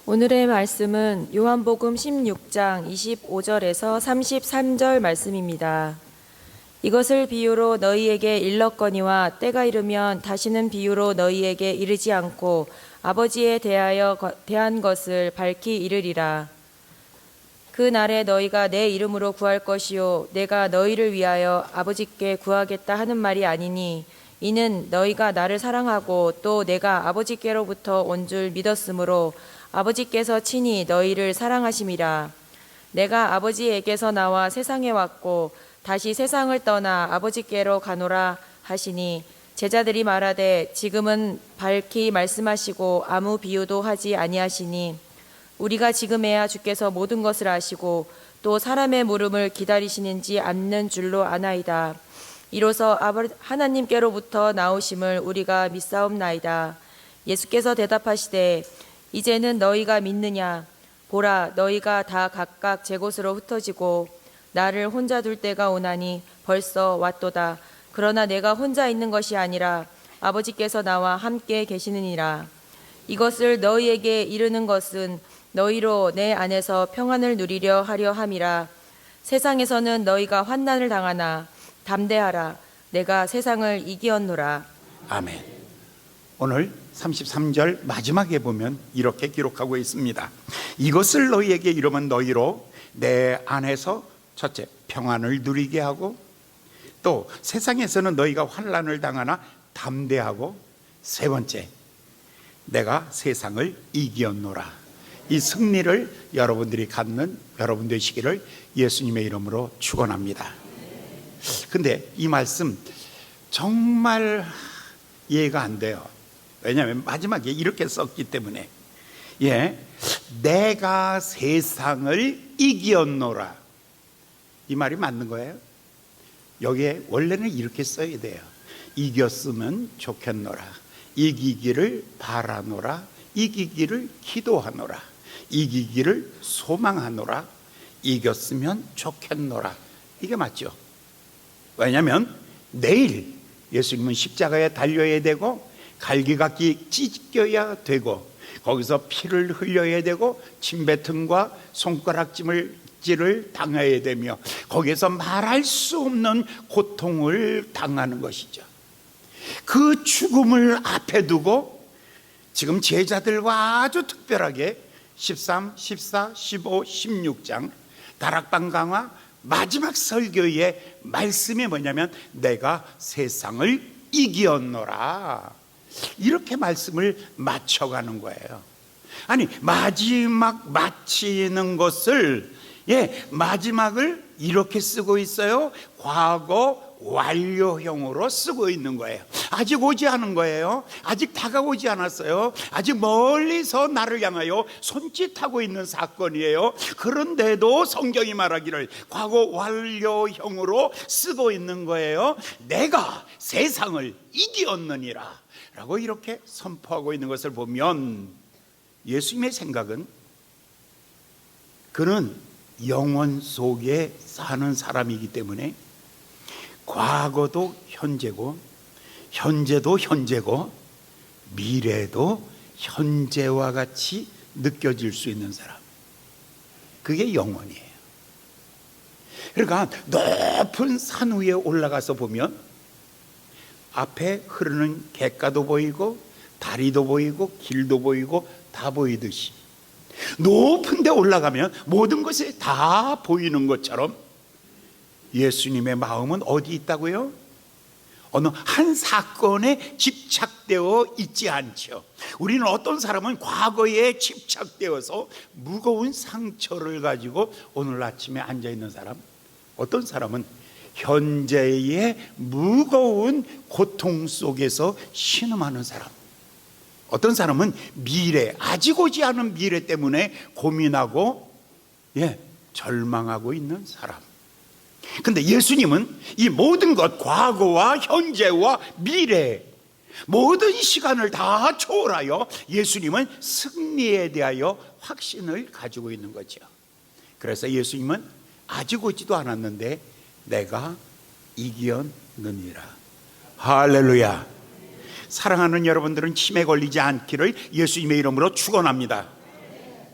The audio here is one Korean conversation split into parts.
오늘의 말씀은 요한복음 16장 25절에서 33절 말씀입니다. 이것을 비유로 너희에게 일렀거니와 때가 이르면 다시는 비유로 너희에게 이르지 않고 아버지에 대하여 대한 것을 밝히 이르리라. 그 날에 너희가 내 이름으로 구할 것이요 내가 너희를 위하여 아버지께 구하겠다 하는 말이 아니니 이는 너희가 나를 사랑하고 또 내가 아버지께로부터 온 줄 믿었으므로 아버지께서 친히 너희를 사랑하심이라. 내가 아버지에게서 나와 세상에 왔고 다시 세상을 떠나 아버지께로 가노라 하시니 제자들이 말하되 지금은 밝히 말씀하시고 아무 비유도 하지 아니하시니 우리가 지금에야 주께서 모든 것을 아시고 또 사람의 물음을 기다리시는지 않는 줄로 아나이다. 이로써 하나님께로부터 나오심을 우리가 믿사옵나이다. 예수께서 대답하시되 이제는 너희가 믿느냐? 보라, 너희가 다 각각 제 곳으로 흩어지고 나를 혼자 둘 때가 오나니 벌써 왔도다. 그러나 내가 혼자 있는 것이 아니라 아버지께서 나와 함께 계시느니라. 이것을 너희에게 이르는 것은 너희로 내 안에서 평안을 누리려 하려 함이라. 세상에서는 너희가 환난을 당하나 담대하라. 내가 세상을 이기었노라. 아멘. 오늘 33절 마지막에 보면 이렇게 기록하고 있습니다. 이것을 너희에게 이르면 너희로 내 안에서 첫째 평안을 누리게 하고 또 세상에서는 너희가 환난을 당하나 담대하고 세 번째 내가 세상을 이기었노라. 이 승리를 여러분들이 갖는 여러분 되시기를 예수님의 이름으로 축원합니다. 근데 이 말씀 정말 이해가 안 돼요. 왜냐하면 마지막에 이렇게 썼기 때문에 내가 세상을 이기었노라. 이 말이 맞는 거예요? 여기에 원래는 이렇게 써야 돼요. 이겼으면 좋겠노라. 이기기를 바라노라. 이기기를 기도하노라. 이기기를 소망하노라. 이겼으면 좋겠노라. 이게 맞죠? 왜냐하면 내일 예수님은 십자가에 달려야 되고 갈기각기 찢겨야 되고 거기서 피를 흘려야 되고 침뱉음과 손가락질을 당해야 되며 거기에서 말할 수 없는 고통을 당하는 것이죠. 그 죽음을 앞에 두고 지금 제자들과 아주 특별하게 13, 14, 15, 16장 다락방 강화 마지막 설교의 말씀이 뭐냐면 내가 세상을 이기었노라. 이렇게 말씀을 맞춰가는 거예요. 아니 마지막 마치는 것을 마지막을 이렇게 쓰고 있어요. 과거 완료형으로 쓰고 있는 거예요. 아직 오지 않은 거예요. 아직 다가오지 않았어요. 아직 멀리서 나를 향하여 손짓하고 있는 사건이에요. 그런데도 성경이 말하기를 과거 완료형으로 쓰고 있는 거예요. 내가 세상을 이기었느니라 라고 이렇게 선포하고 있는 것을 보면 예수님의 생각은 그는 영원 속에 사는 사람이기 때문에 과거도 현재고 현재도 현재고 미래도 현재와 같이 느껴질 수 있는 사람, 그게 영원이에요. 그러니까 높은 산 위에 올라가서 보면 앞에 흐르는 갯가도 보이고 다리도 보이고 길도 보이고 다 보이듯이 높은 데 올라가면 모든 것이 다 보이는 것처럼 예수님의 마음은 어디 있다고요? 어느 한 사건에 집착되어 있지 않죠. 우리는 어떤 사람은 과거에 집착되어서 무거운 상처를 가지고 오늘 아침에 앉아있는 사람, 어떤 사람은 현재의 무거운 고통 속에서 신음하는 사람, 어떤 사람은 미래, 아직 오지 않은 미래 때문에 고민하고 절망하고 있는 사람. 근데 예수님은 이 모든 것, 과거와 현재와 미래, 모든 시간을 다 초월하여 예수님은 승리에 대하여 확신을 가지고 있는 거죠. 그래서 예수님은 아직 오지도 않았는데 내가 이기었느니라. 할렐루야. 사랑하는 여러분들은 치매 걸리지 않기를 예수님의 이름으로 축원합니다.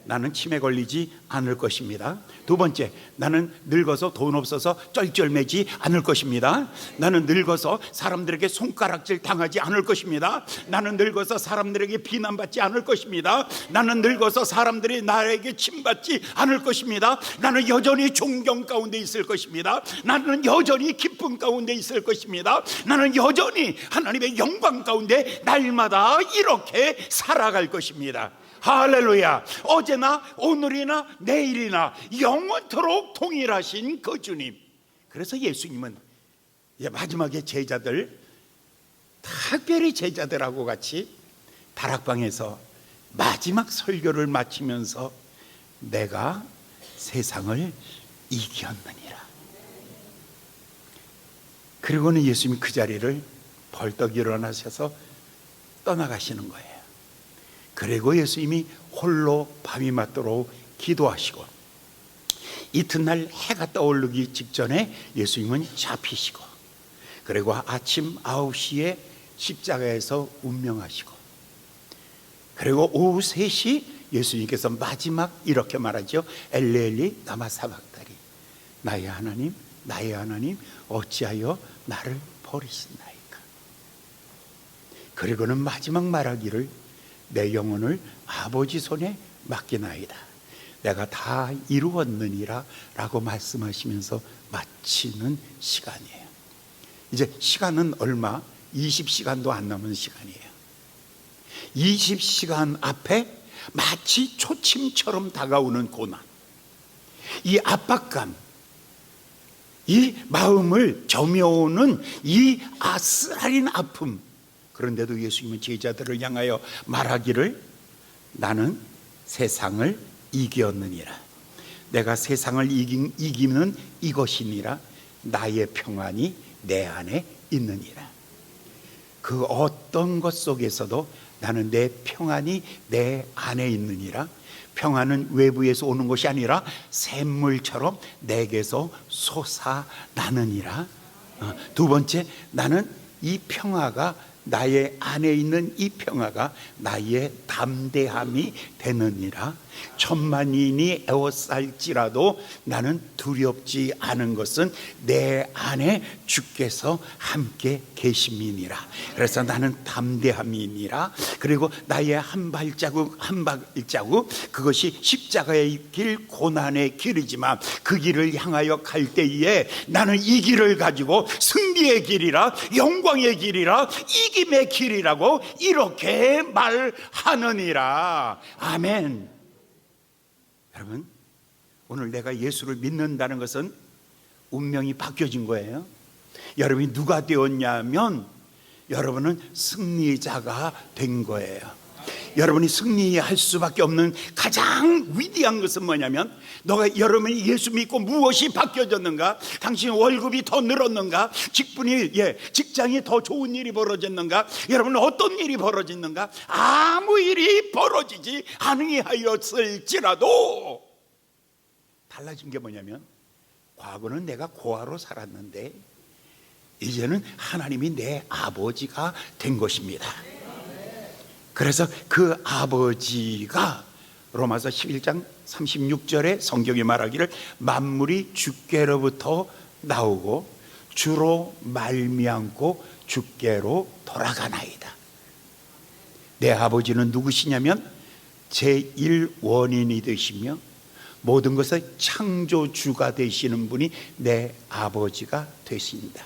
나는 치매 걸리지 않을 것입니다. 두 번째, 나는 늙어서 돈 없어서 쩔쩔매지 않을 것입니다. 나는 늙어서 사람들에게 손가락질 당하지 않을 것입니다. 나는 늙어서 사람들에게 비난받지 않을 것입니다. 나는 늙어서 사람들이 나에게 침받지 않을 것입니다. 나는 여전히 존경 가운데 있을 것입니다. 나는 여전히 기쁨 가운데 있을 것입니다. 나는 여전히 하나님의 영광 가운데 날마다 이렇게 살아갈 것입니다. 할렐루야. 어제나 오늘이나 내일이나 영원토록 동일하신 그 주님. 그래서 예수님은 마지막에 제자들, 특별히 제자들하고 같이 다락방에서 마지막 설교를 마치면서 내가 세상을 이겼느니라. 그리고는 예수님이 그 자리를 벌떡 일어나셔서 떠나가시는 거예요. 그리고 예수님이 홀로 밤이 맞도록 기도하시고, 이튿날 해가 떠오르기 직전에 예수님은 잡히시고, 그리고 아침 9시에 십자가에서 운명하시고, 그리고 오후 3시 예수님께서 마지막 이렇게 말하죠. 엘리엘리 라마 사박다니, 나의 하나님 나의 하나님 어찌하여 나를 버리시나이까. 그리고는 마지막 말하기를 내 영혼을 아버지 손에 맡기나이다. 내가 다 이루었느니라 라고 말씀하시면서 마치는 시간이에요. 이제 시간은 얼마? 20시간도 안 남은 시간이에요. 20시간 앞에 마치 초침처럼 다가오는 고난, 이 압박감, 이 마음을 점여오는 이 아슬아린 아픔. 그런데도 예수님은 제자들을 향하여 말하기를 나는 세상을 이겼느니라. 내가 세상을 이기는 이것이니라. 나의 평안이 내 안에 있느니라. 그 어떤 것 속에서도 나는 내 평안이 내 안에 있느니라. 평안은 외부에서 오는 것이 아니라 샘물처럼 내게서 솟아나느니라. 두 번째, 나는 이 평화가, 나의 안에 있는 이 평화가 나의 담대함이 되느니라. 천만인이 에워쌀지라도 나는 두렵지 않은 것은 내 안에 주께서 함께 계심이니라. 그래서 나는 담대함이니라. 그리고 나의 한 발자국 한 발자국, 그것이 십자가의 길, 고난의 길이지만 그 길을 향하여 갈 때에 나는 이 길을 가지고 승리의 길이라, 영광의 길이라, 이김의 길이라고 이렇게 말하느니라. 아멘. 여러분, 오늘 내가 예수를 믿는다는 것은 운명이 바뀌어진 거예요. 여러분이 누가 되었냐면 여러분은 승리자가 된 거예요. 여러분이 승리할 수밖에 없는 가장 위대한 것은 뭐냐면, 여러분이 예수 믿고 무엇이 바뀌어졌는가? 당신의 월급이 더 늘었는가? 직장이 더 좋은 일이 벌어졌는가? 여러분은 어떤 일이 벌어졌는가? 아무 일이 벌어지지 아니하였을지라도 달라진 게 뭐냐면, 과거는 내가 고아로 살았는데 이제는 하나님이 내 아버지가 된 것입니다. 그래서 그 아버지가 로마서 11장 36절에 성경이 말하기를 만물이 주께로부터 나오고 주로 말미암고 주께로 돌아가나이다. 내 아버지는 누구시냐면 제1원인이 되시며 모든 것의 창조주가 되시는 분이 내 아버지가 되십니다.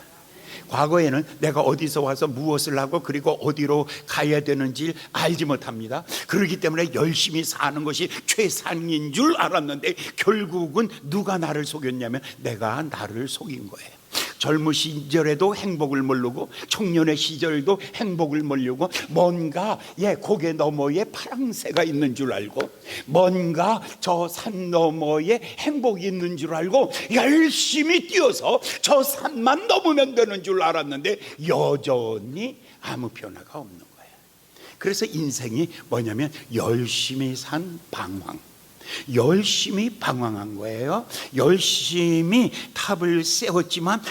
과거에는 내가 어디서 와서 무엇을 하고 그리고 어디로 가야 되는지 알지 못합니다. 그렇기 때문에 열심히 사는 것이 최상인 줄 알았는데 결국은 누가 나를 속였냐면 내가 나를 속인 거예요. 젊은 시절에도 행복을 모르고 청년의 시절도 행복을 모르고 뭔가 고개 너머에 파랑새가 있는 줄 알고 뭔가 저 산 너머에 행복이 있는 줄 알고 열심히 뛰어서 저 산만 넘으면 되는 줄 알았는데 여전히 아무 변화가 없는 거예요. 그래서 인생이 뭐냐면 열심히 산 방황, 열심히 방황한 거예요. 열심히 탑을 세웠지만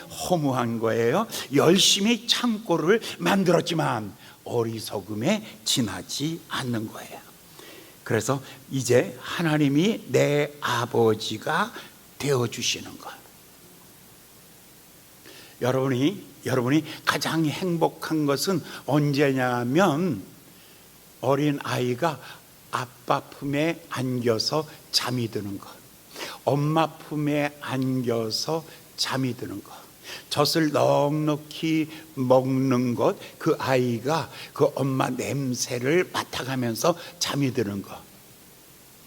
허무한 거예요. 열심히 창고를 만들었지만 어리석음에 지나지 않는 거예요. 그래서 이제 하나님이 내 아버지가 되어주시는 것. 여러분이 가장 행복한 것은 언제냐면 어린 아이가 아빠 품에 안겨서 잠이 드는 것, 엄마 품에 안겨서 잠이 드는 것, 젖을 넉넉히 먹는 것, 그 아이가 그 엄마 냄새를 맡아가면서 잠이 드는 것.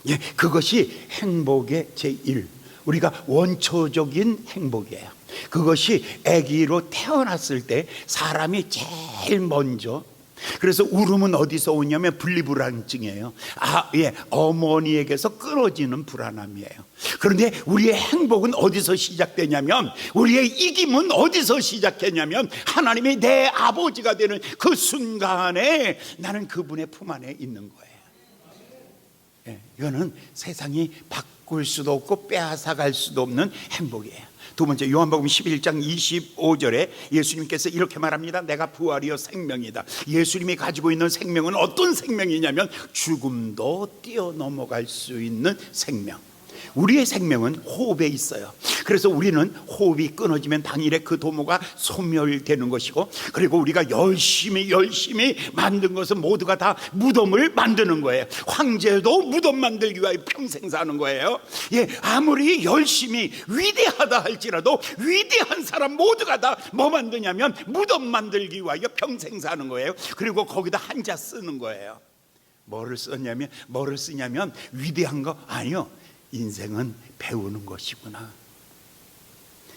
예, 그것이 행복의 제1, 우리가 원초적인 행복이에요. 그것이 아기로 태어났을 때 사람이 제일 먼저, 그래서 울음은 어디서 오냐면 분리불안증이에요. 어머니에게서 끊어지는 불안함이에요. 그런데 우리의 행복은 어디서 시작되냐면, 우리의 이김은 어디서 시작했냐면 하나님이 내 아버지가 되는 그 순간에 나는 그분의 품 안에 있는 거예요. 이거는 세상이 바꿀 수도 없고 빼앗아갈 수도 없는 행복이에요. 두 번째, 요한복음 11장 25절에 예수님께서 이렇게 말합니다. 내가 부활이요 생명이다. 예수님이 가지고 있는 생명은 어떤 생명이냐면 죽음도 뛰어넘어갈 수 있는 생명. 우리의 생명은 호흡에 있어요. 그래서 우리는 호흡이 끊어지면 당일에 그 도모가 소멸되는 것이고, 그리고 우리가 열심히 만든 것은 모두가 다 무덤을 만드는 거예요. 황제도 무덤 만들기 위하여 평생 사는 거예요. 아무리 열심히 위대하다 할지라도 위대한 사람 모두가 다 뭐 만드냐면 무덤 만들기 위하여 평생 사는 거예요. 그리고 거기다 한자 쓰는 거예요. 뭐를 쓰냐면 위대한 거 아니요, 인생은 배우는 것이구나.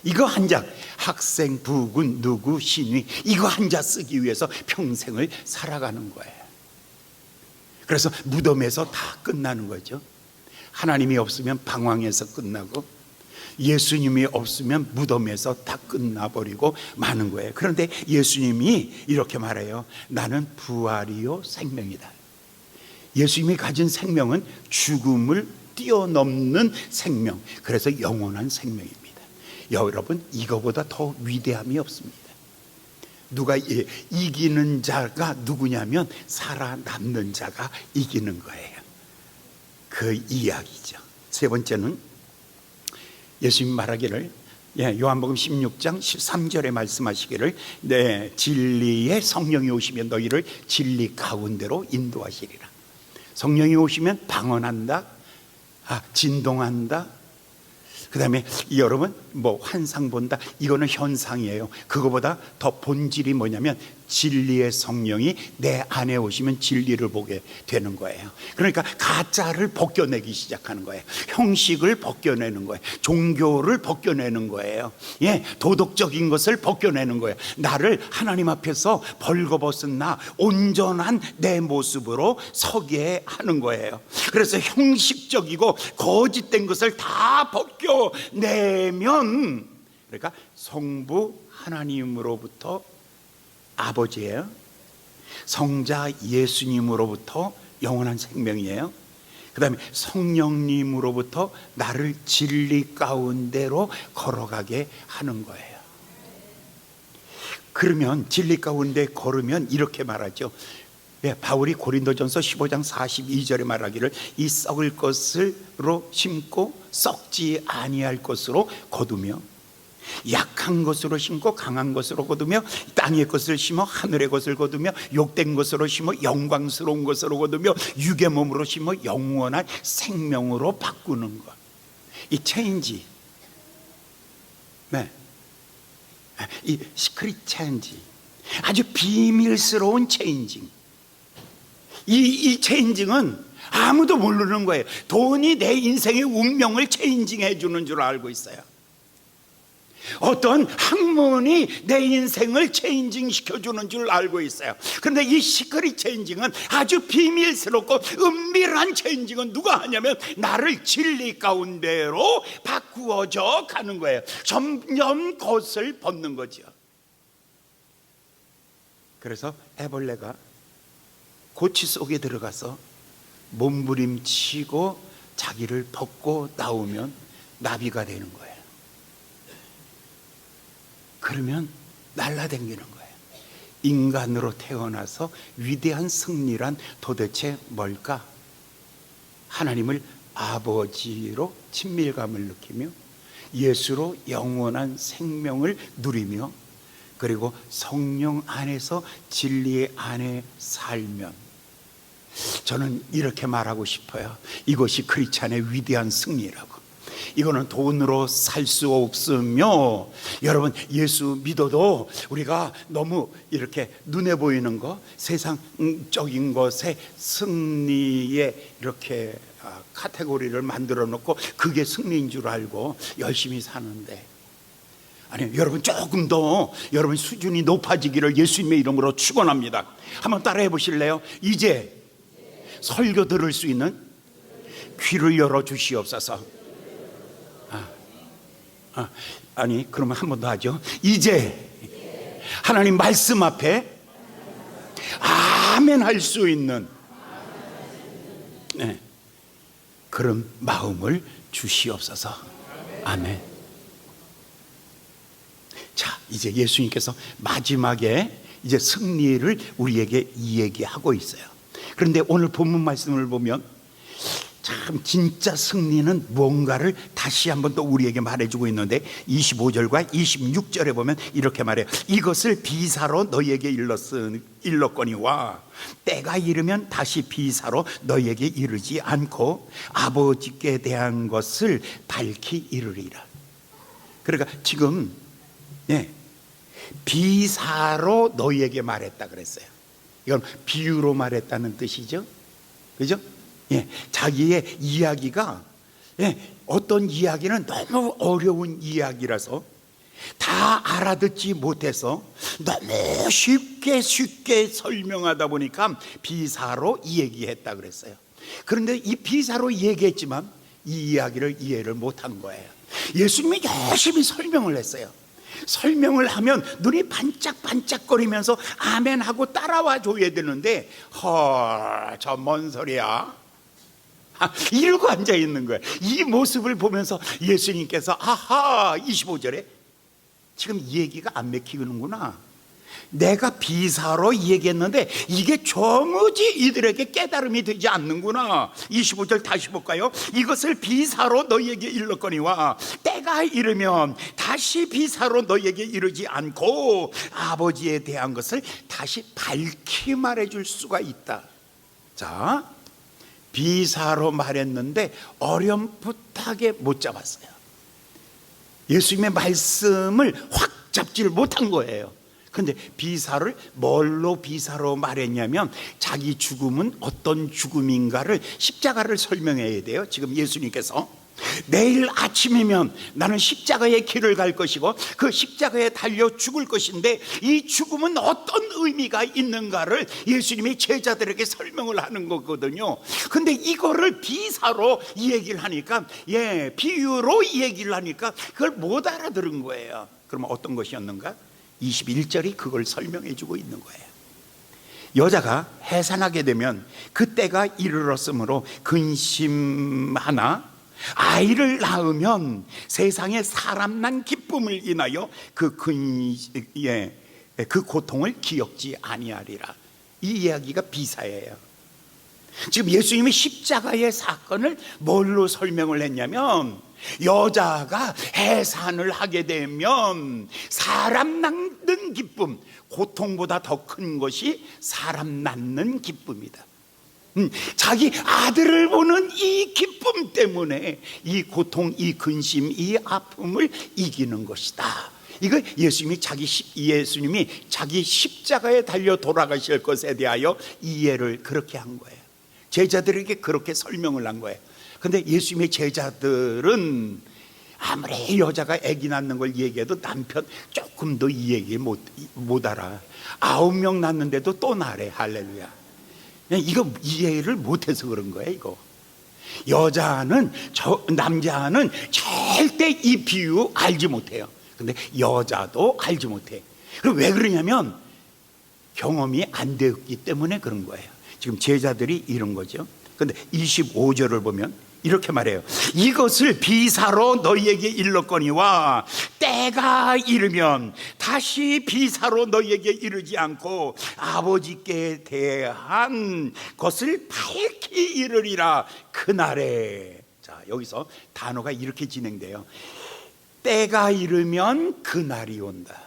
이거 한자, 학생, 부군, 누구, 신위, 이거 한자 쓰기 위해서 평생을 살아가는 거예요. 그래서 무덤에서 다 끝나는 거죠. 하나님이 없으면 방황에서 끝나고, 예수님이 없으면 무덤에서 다 끝나버리고 마는 거예요. 그런데 예수님이 이렇게 말해요. 나는 부활이요 생명이다. 예수님이 가진 생명은 죽음을 뛰어넘는 생명, 그래서 영원한 생명입니다. 여러분, 이거보다 더 위대함이 없습니다. 누가 이기는 자가 누구냐면 살아남는 자가 이기는 거예요. 그 이야기죠. 세 번째는 예수님 말하기를, 요한복음 16장 13절에 말씀하시기를, 진리의 성령이 오시면 너희를 진리 가운데로 인도하시리라. 성령이 오시면 방언한다, 진동한다. 그 다음에 여러분, 환상 본다, 이거는 현상이에요. 그거보다 더 본질이 뭐냐면 진리의 성령이 내 안에 오시면 진리를 보게 되는 거예요. 그러니까 가짜를 벗겨내기 시작하는 거예요. 형식을 벗겨내는 거예요. 종교를 벗겨내는 거예요. 도덕적인 것을 벗겨내는 거예요. 나를 하나님 앞에서 벌거벗은 나, 온전한 내 모습으로 서게 하는 거예요. 그래서 형식적이고 거짓된 것을 다 벗겨내면, 그러니까 성부 하나님으로부터 아버지예요. 성자 예수님으로부터 영원한 생명이에요. 그 다음에 성령님으로부터 나를 진리 가운데로 걸어가게 하는 거예요. 그러면 진리 가운데 걸으면 이렇게 말하죠. 바울이 고린도전서 15장 42절에 말하기를, 이 썩을 것으로 심고 썩지 아니할 것으로 거두며, 약한 것으로 심고 강한 것으로 거두며, 땅의 것을 심어 하늘의 것을 거두며, 욕된 것으로 심어 영광스러운 것으로 거두며, 육의 몸으로 심어 영원한 생명으로 바꾸는 것. 이 체인지, 이 시크릿 체인지, 아주 비밀스러운 체인징. 이 체인징은 아무도 모르는 거예요. 돈이 내 인생의 운명을 체인징해 주는 줄 알고 있어요. 어떤 학문이 내 인생을 체인징 시켜주는 줄 알고 있어요. 그런데 이 시크릿 체인징은 아주 비밀스럽고 은밀한 체인징은 누가 하냐면 나를 진리 가운데로 바꾸어져 가는 거예요. 점점 겉을 벗는 거죠. 그래서 애벌레가 고치 속에 들어가서 몸부림치고 자기를 벗고 나오면 나비가 되는 거예요. 그러면 날아다니는 거예요. 인간으로 태어나서 위대한 승리란 도대체 뭘까? 하나님을 아버지로 친밀감을 느끼며 예수로 영원한 생명을 누리며 그리고 성령 안에서 진리 안에 살면, 저는 이렇게 말하고 싶어요. 이것이 크리스찬의 위대한 승리라고. 이거는 돈으로 살 수 없으며, 여러분 예수 믿어도 우리가 너무 이렇게 눈에 보이는 거, 세상적인 것에 승리에 이렇게 카테고리를 만들어 놓고 그게 승리인 줄 알고 열심히 사는데, 아니 여러분 조금 더 여러분 수준이 높아지기를 예수님의 이름으로 축원합니다. 한번 따라해 보실래요? 이제 설교 들을 수 있는 귀를 열어 주시옵소서. 아니 그러면 한 번 더 하죠. 이제 하나님 말씀 앞에 아멘 할 수 있는 그런 마음을 주시옵소서. 아멘. 자, 이제 예수님께서 마지막에 이제 승리를 우리에게 이야기하고 있어요. 그런데 오늘 본문 말씀을 보면 참 진짜 승리는 뭔가를 다시 한번 또 우리에게 말해주고 있는데, 25절과 26절에 보면 이렇게 말해요. 이것을 비사로 너희에게 일렀거니와 때가 이르면 다시 비사로 너희에게 이르지 않고 아버지께 대한 것을 밝히 이르리라. 그러니까 지금 비사로 너희에게 말했다 그랬어요. 이건 비유로 말했다는 뜻이죠. 그죠? 자기의 이야기가, 어떤 이야기는 너무 어려운 이야기라서 다 알아듣지 못해서 너무 쉽게 설명하다 보니까 비사로 얘기했다 그랬어요. 그런데 이 비사로 얘기했지만 이 이야기를 이해를 못한 거예요. 예수님이 열심히 설명을 했어요. 설명을 하면 눈이 반짝반짝거리면서 아멘 하고 따라와 줘야 되는데, 저 뭔 소리야? 이러고 앉아 있는 거예요. 이 모습을 보면서 예수님께서 25절에 지금 얘기가 안 맥히는구나. 내가 비사로 얘기했는데 이게 도무지 이들에게 깨달음이 되지 않는구나. 25절 다시 볼까요? 이것을 비사로 너희에게 일렀거니와 때가 이르면 다시 비사로 너희에게 이르지 않고 아버지에 대한 것을 다시 밝히 말해줄 수가 있다. 자, 비사로 말했는데 어렴풋하게 못 잡았어요. 예수님의 말씀을 확 잡지를 못한 거예요. 그런데 비사를 뭘로 비사로 말했냐면 자기 죽음은 어떤 죽음인가를, 십자가를 설명해야 돼요. 지금 예수님께서 내일 아침이면 나는 십자가의 길을 갈 것이고 그 십자가에 달려 죽을 것인데 이 죽음은 어떤 의미가 있는가를 예수님이 제자들에게 설명을 하는 거거든요. 근데 이거를 비사로 얘기를 하니까, 비유로 얘기를 하니까 그걸 못 알아들은 거예요. 그러면 어떤 것이었는가? 21절이 그걸 설명해 주고 있는 거예요. 여자가 해산하게 되면 그때가 이르렀으므로 근심하나 아이를 낳으면 세상에 사람 난 기쁨을 인하여 그 고통을 기억지 아니하리라. 이 이야기가 비사예요. 지금 예수님이 십자가의 사건을 뭘로 설명을 했냐면, 여자가 해산을 하게 되면 사람 낳는 기쁨, 고통보다 더 큰 것이 사람 낳는 기쁨이다. 자기 아들을 보는 이 기쁨 때문에 이 고통, 이 근심, 이 아픔을 이기는 것이다. 이거 예수님이 자기 십자가에 달려 돌아가실 것에 대하여 이해를 그렇게 한 거예요. 제자들에게 그렇게 설명을 한 거예요. 근데 예수님의 제자들은 아무리 여자가 아기 낳는 걸 얘기해도 남편 조금 더 이 얘기 못 알아. 9명 낳는데도 또 낳으래. 할렐루야. 이거 이해를 못해서 그런 거예요. 이거 남자는 절대 이 비유 알지 못해요. 근데 여자도 알지 못해. 그럼 왜 그러냐면 경험이 안 되었기 때문에 그런 거예요. 지금 제자들이 이런 거죠. 근데 25절을 보면 이렇게 말해요. 이것을 비사로 너희에게 일렀거니와 때가 이르면 다시 비사로 너희에게 이르지 않고 아버지께 대한 것을 밝히 이르리라. 그 그날에. 자, 여기서 단어가 이렇게 진행돼요. 때가 이르면 그날이 온다.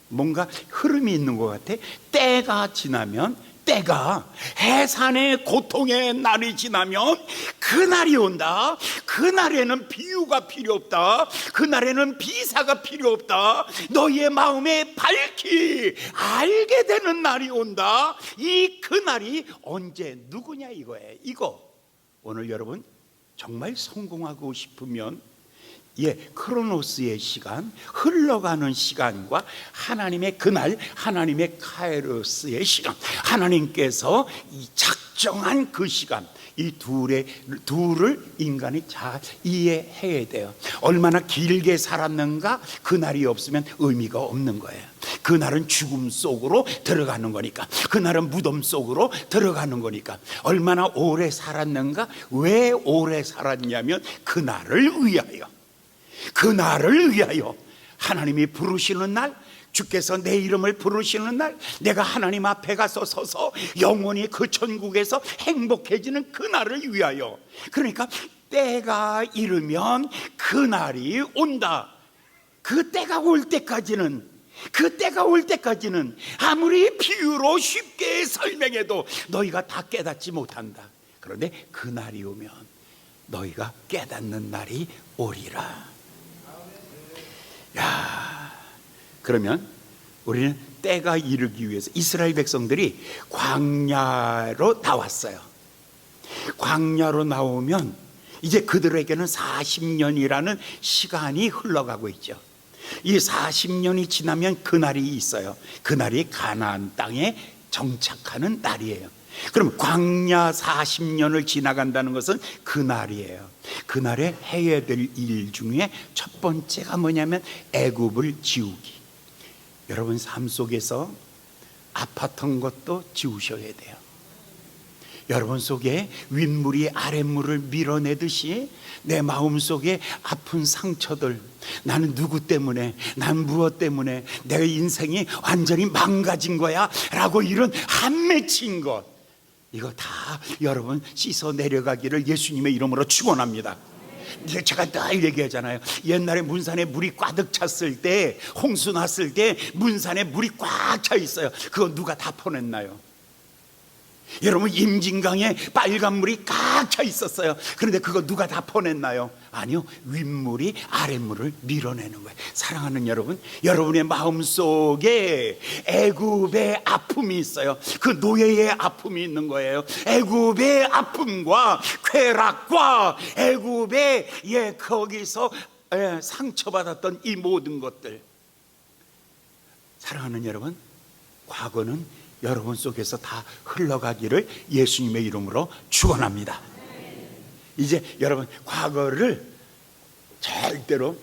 뭔가 흐름이 있는 것 같아. 때가 지나면, 때가, 해산의 고통의 날이 지나면 그날이 온다. 그날에는 비유가 필요 없다. 그날에는 비사가 필요 없다. 너희의 마음에 밝히 알게 되는 날이 온다. 이 그날이 언제, 누구냐 이거예요. 이거 오늘 여러분 정말 성공하고 싶으면 크로노스의 시간, 흘러가는 시간과 하나님의 그날, 하나님의 카이로스의 시간, 하나님께서 이 작정한 그 시간, 이 둘을 인간이 잘 이해해야 돼요. 얼마나 길게 살았는가, 그날이 없으면 의미가 없는 거예요. 그날은 죽음 속으로 들어가는 거니까, 그날은 무덤 속으로 들어가는 거니까. 얼마나 오래 살았는가, 왜 오래 살았냐면 그날을 위하여, 그날을 위하여 하나님이 부르시는 날, 주께서 내 이름을 부르시는 날, 내가 하나님 앞에 가서 서서 영원히 그 천국에서 행복해지는 그날을 위하여. 그러니까 때가 이르면 그날이 온다. 그 때가 올 때까지는, 그 때가 올 때까지는 아무리 비유로 쉽게 설명해도 너희가 다 깨닫지 못한다. 그런데 그날이 오면 너희가 깨닫는 날이 오리라. 그러면 우리는 때가 이르기 위해서, 이스라엘 백성들이 광야로 나왔어요. 광야로 나오면 이제 그들에게는 40년이라는 시간이 흘러가고 있죠. 이 40년이 지나면 그날이 있어요. 그날이 가나안 땅에 정착하는 날이에요. 그럼 광야 40년을 지나간다는 것은 그날이에요. 그날에 해야 될 일 중에 첫 번째가 뭐냐면 애굽을 지우기. 여러분 삶 속에서 아팠던 것도 지우셔야 돼요. 여러분 속에 윗물이 아랫물을 밀어내듯이 내 마음 속에 아픈 상처들, 나는 누구 때문에, 난 무엇 때문에 내 인생이 완전히 망가진 거야 라고 이런 한 맺힌 것, 이거 다 여러분 씻어 내려가기를 예수님의 이름으로 축원합니다. 제가 늘 얘기하잖아요. 옛날에 문산에 물이 가득 찼을 때, 홍수 났을 때 문산에 물이 꽉 차 있어요. 그거 누가 다 퍼냈나요? 여러분 임진강에 빨간 물이 꽉 차 있었어요. 그런데 그거 누가 다 퍼냈나요? 아니요, 윗물이 아랫물을 밀어내는 거예요. 사랑하는 여러분, 여러분의 마음속에 애굽의 아픔이 있어요. 그 노예의 아픔이 있는 거예요. 애굽의 아픔과 쾌락과 애굽의 거기서 상처받았던 이 모든 것들, 사랑하는 여러분, 과거는 여러분 속에서 다 흘러가기를 예수님의 이름으로 축원합니다. 이제 여러분 과거를 절대로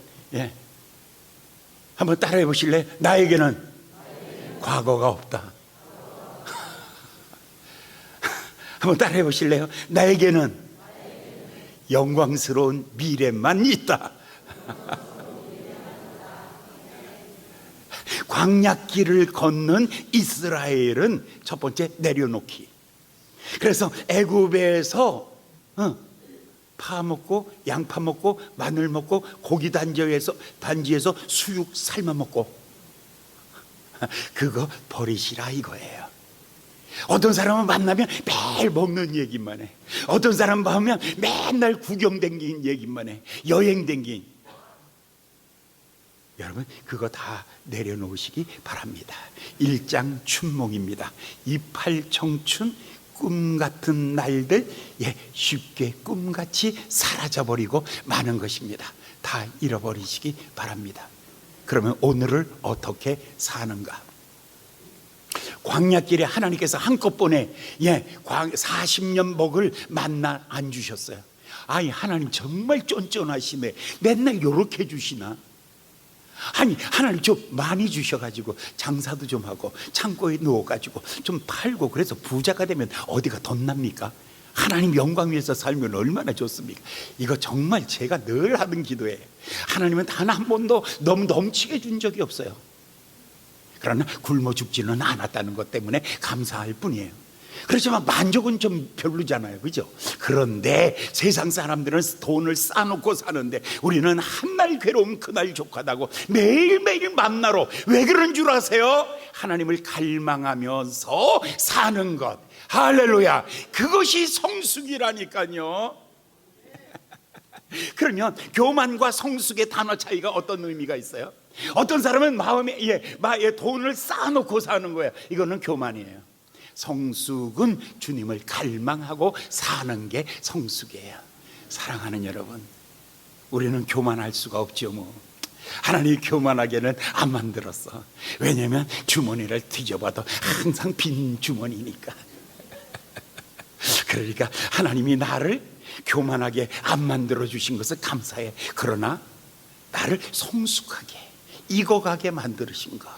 한번 따라해 보실래요? 나에게는 과거가 없다. 한번 따라해 보실래요? 나에게는 영광스러운 미래만 있다. 광야길을 걷는 이스라엘은 첫 번째 내려놓기. 그래서 애굽에서 파 먹고 양파 먹고 마늘 먹고 고기 단지에서 수육 삶아 먹고 그거 버리시라 이거예요. 어떤 사람은 만나면 매일 먹는 얘기만 해. 어떤 사람 보면 맨날 구경 댕긴 얘기만 해. 여행 댕긴. 여러분 그거 다 내려놓으시기 바랍니다. 일장춘몽입니다. 이팔청춘 꿈 같은 날들 쉽게 꿈같이 사라져버리고 마는 것입니다. 다 잃어버리시기 바랍니다. 그러면 오늘을 어떻게 사는가? 광야길에 하나님께서 한꺼번에 40년 먹을 만나 안 주셨어요. 아니 하나님 정말 쫀쫀하시네. 맨날 요렇게 주시나? 아니 하나님 좀 많이 주셔가지고 장사도 좀 하고 창고에 넣어가지고 좀 팔고 그래서 부자가 되면 어디가 덧납니까? 하나님 영광 위에서 살면 얼마나 좋습니까? 이거 정말 제가 늘 하는 기도예요. 하나님은 단 한 번도 너무 넘치게 준 적이 없어요. 그러나 굶어 죽지는 않았다는 것 때문에 감사할 뿐이에요. 그렇지만 만족은 좀 별로잖아요, 그죠? 그런데 세상 사람들은 돈을 쌓아놓고 사는데 우리는 한날 괴로움 그날 족하다고 매일매일 만나러, 왜 그런 줄 아세요? 하나님을 갈망하면서 사는 것. 할렐루야. 그것이 성숙이라니까요. 그러면 교만과 성숙의 단어 차이가 어떤 의미가 있어요? 어떤 사람은 마음에 돈을 쌓아놓고 사는 거예요. 이거는 교만이에요. 성숙은 주님을 갈망하고 사는 게 성숙이에요. 사랑하는 여러분, 우리는 교만할 수가 없죠. 뭐 하나님이 교만하게는 안 만들었어. 왜냐하면 주머니를 뒤져봐도 항상 빈 주머니니까. 그러니까 하나님이 나를 교만하게 안 만들어 주신 것을 감사해. 그러나 나를 성숙하게, 익어가게 만드신 거,